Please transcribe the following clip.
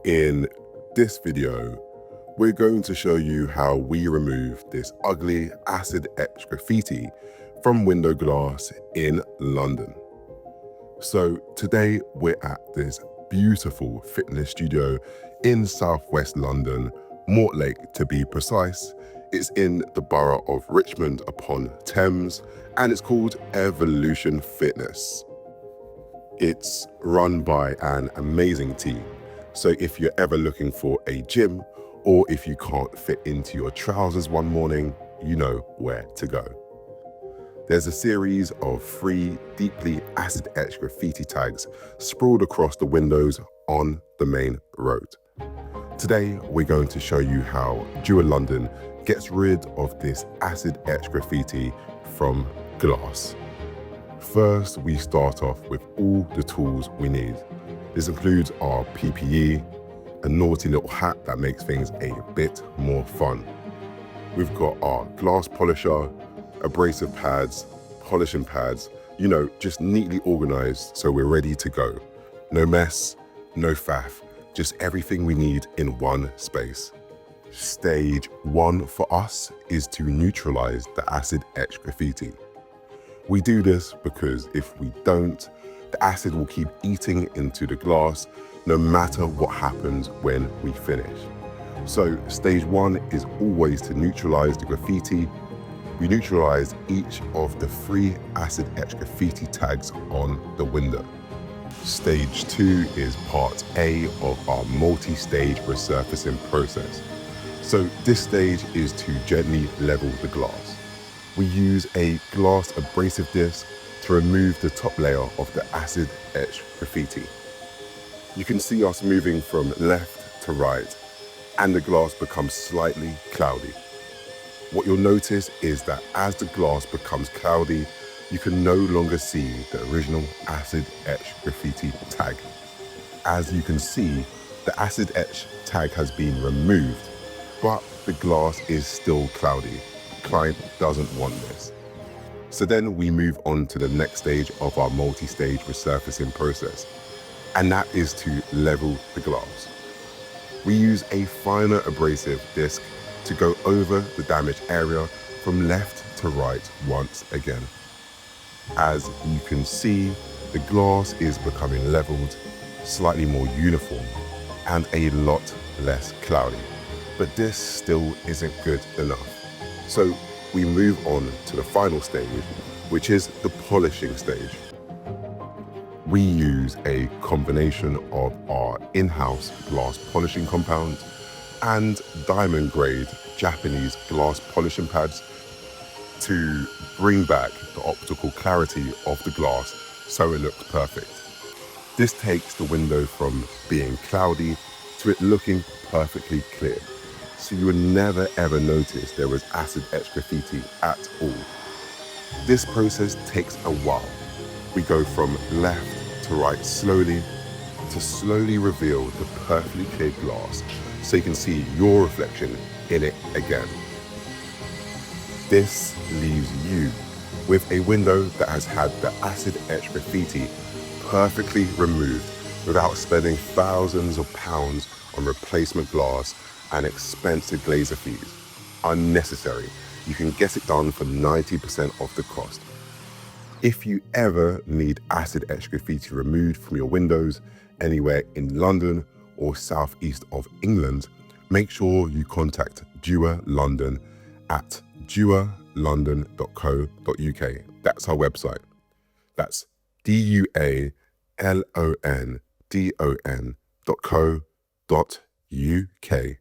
In this video, we're going to show you how we remove this ugly acid-etched graffiti from window glass in London. So today we're at this beautiful fitness studio in southwest London, Mortlake to be precise. It's in the borough of Richmond upon Thames, and it's called Evolution Fitness. It's run by an amazing team. So if you're ever looking for a gym, or if you can't fit into your trousers one morning, you know where to go. There's a series of free, deeply acid-etched graffiti tags sprawled across the windows on the main road. Today, we're going to show you how Dual London gets rid of this acid-etched graffiti from glass. First, we start off with all the tools we need. This includes our PPE, a naughty little hat that makes things a bit more fun. We've got our glass polisher, abrasive pads, polishing pads, just neatly organized so we're ready to go. No mess, no faff, just everything we need in one space. Stage 1 for us is to neutralize the acid-etched graffiti. We do this because if we don't, the acid will keep eating into the glass no matter what happens when we finish. So stage 1 is always to neutralize the graffiti. We neutralize each of the 3 acid-etched graffiti tags on the window. Stage 2 is part A of our multi-stage resurfacing process. So this stage is to gently level the glass. We use a glass abrasive disc to remove the top layer of the acid-etched graffiti. You can see us moving from left to right, and the glass becomes slightly cloudy. What you'll notice is that as the glass becomes cloudy, you can no longer see the original acid-etched graffiti tag. As you can see, the acid-etched tag has been removed, but the glass is still cloudy. The client doesn't want this. So then we move on to the next stage of our multi-stage resurfacing process, and that is to level the glass. We use a finer abrasive disc to go over the damaged area from left to right once again. As you can see, the glass is becoming leveled, slightly more uniform, and a lot less cloudy. But this still isn't good enough. So we move on to the final stage, which is the polishing stage. We use a combination of our in-house glass polishing compound and diamond grade Japanese glass polishing pads to bring back the optical clarity of the glass so it looks perfect. This takes the window from being cloudy to it looking perfectly clear. So you would never ever notice there was acid-etched graffiti at all. This process takes a while. We go from left to right slowly to slowly reveal the perfectly clear glass so you can see your reflection in it again. This leaves you with a window that has had the acid-etched graffiti perfectly removed without spending thousands of pounds on replacement glass and expensive glazier fees. Unnecessary. You can get it done for 90% of the cost. If you ever need acid-etched graffiti removed from your windows anywhere in London or southeast of England, make sure you contact Dual London at dualondon.co.uk. That's our website. That's dualondon.co.uk.